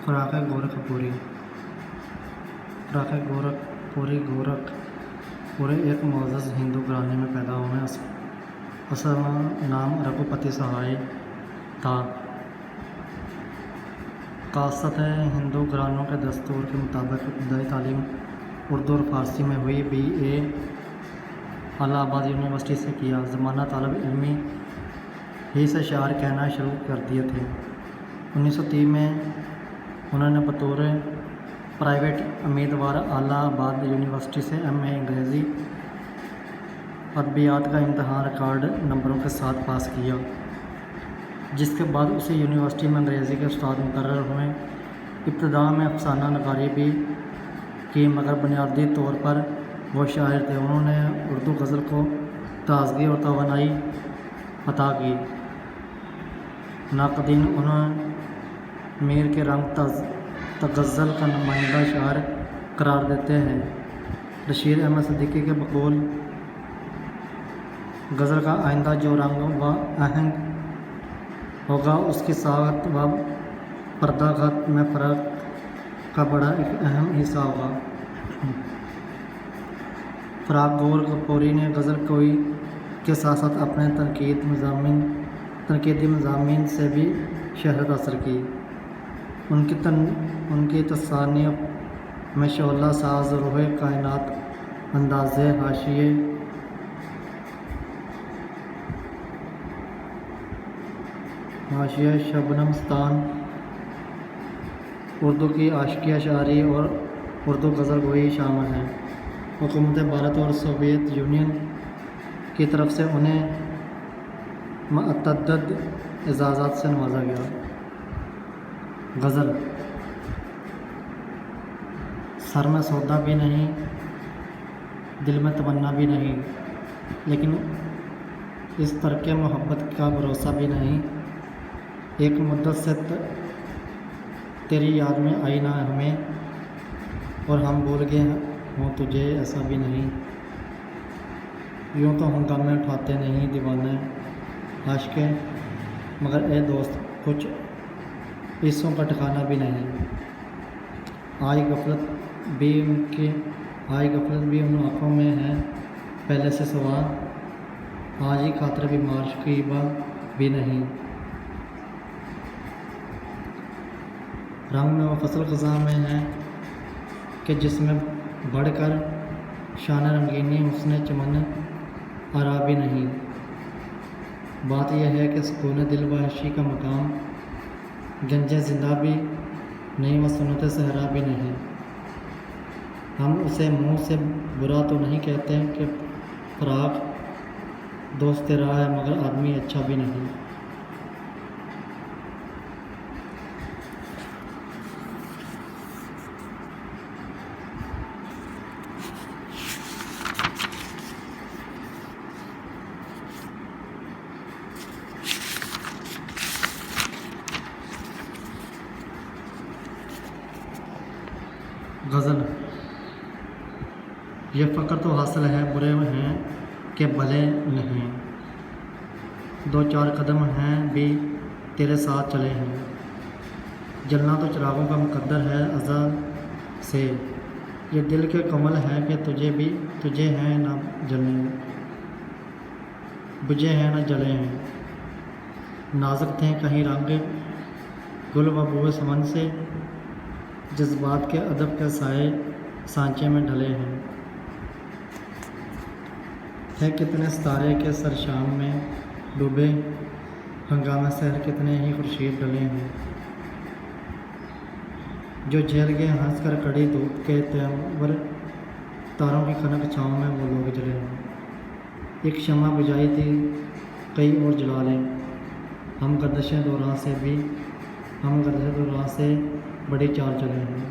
فراق گورکھپوری گورکھپوری ایک معزز ہندو گھرانے میں پیدا ہوئے۔ اصل نام رگھوپتی سہائے تھا۔ کاست ہندو گھرانوں کے دستور کے مطابق ابتدائی تعلیم اردو اور فارسی میں ہوئی۔ BA الہ آباد یونیورسٹی سے کیا۔ زمانہ طالب علمی ہی سے شعر کہنا شروع کر دیے تھے۔ 1930 میں انہوں نے بطور پرائیویٹ امیدوار الہ آباد یونیورسٹی سے MA انگریزی ادبیات کا امتحان ریکارڈ نمبروں کے ساتھ پاس کیا، جس کے بعد اسی یونیورسٹی میں انگریزی کے استاد مقرر ہوئے۔ ابتدا میں افسانہ نگاری بھی کی، مگر بنیادی طور پر وہ شاعر تھے۔ انہوں نے اردو غزل کو تازگی اور توانائی عطا کی۔ ناقدین انہیں میر کے رنگ غزل کا نمائندہ شاعر قرار دیتے ہیں۔ رشید احمد صدیقی کے بقول غزل کا آئندہ جو رنگ و آہنگ ہوگا، اس کی ساخت و پردہ خط میں فرق کا بڑا ایک اہم حصہ ہوگا۔ فراق گورکھپوری نے غزل گوئی کے ساتھ ساتھ اپنے تنقیدی مضامین سے بھی شہرت حاصل کی۔ ان کی تصانیف میں شعلہ ساز، روح کائنات، انداز حاشیہ، شبنم ستان، اردو کی عاشقیہ شاعری اور اردو غزل گوئی شامل ہیں۔ حکومت بھارت اور سوویت یونین کی طرف سے انہیں متعدد اعزازات سے نوازا گیا۔ غزل سر میں سودا بھی نہیں، دل میں تمنا بھی نہیں، لیکن اس ترک محبت کا بھروسہ بھی نہیں۔ ایک مدت سے تیری یاد میں آئی نہ ہمیں، اور ہم بھول گئے ہوں تجھے، ایسا بھی نہیں۔ یوں تو ہنگامے اٹھاتے نہیں دیوانے عاشق، مگر اے دوست کچھ حصوں کا ٹھکانا بھی نہیں۔ آئی غفلت بھی ان آنکھوں میں ہے پہلے سے سوا، آج ہی خاطر بیمار شکیبہ بھی نہیں۔ رنگ میں وہ فصل خزاں میں ہے کہ جس میں بڑھ کر شان رنگینی حسن چمن آرا بھی نہیں۔ بات یہ ہے کہ سکون دل وحشی کا مقام گنج زندہ بھی نہیں و سنت صحرا بھی نہیں۔ ہم اسے منہ سے برا تو نہیں کہتے کہ فراق دوست تیرا ہے، مگر آدمی اچھا بھی نہیں۔ غزل یہ فقر تو حاصل ہے، برے ہیں کہ بھلے نہیں، دو چار قدم ہیں بھی تیرے ساتھ چلے ہیں۔ جلنا تو چراغوں کا مقدر ہے ازل سے، یہ دل کے کمل ہے کہ تجھے ہیں نہ جلنے، بجھے ہیں نہ جلے ہیں۔ نازک تھے کہیں رنگ گل و بوئے سمن سے، جذبات کے ادب کے سائے سانچے میں ڈھلے ہیں۔ ہے کتنے ستارے کے سر شام میں ڈوبے، ہنگامہ سحر کتنے ہی خورشید ڈلے ہیں۔ جو جھیل گئے ہنس کر کڑی دھوپ کے تیور، تاروں کی خنک چھاؤں میں وہ لوگ جلے ہیں۔ ایک شمع بجھائی تھی کئی اور جلا لیں، ہم گردش دوران سے بڑی چال چلے ہیں۔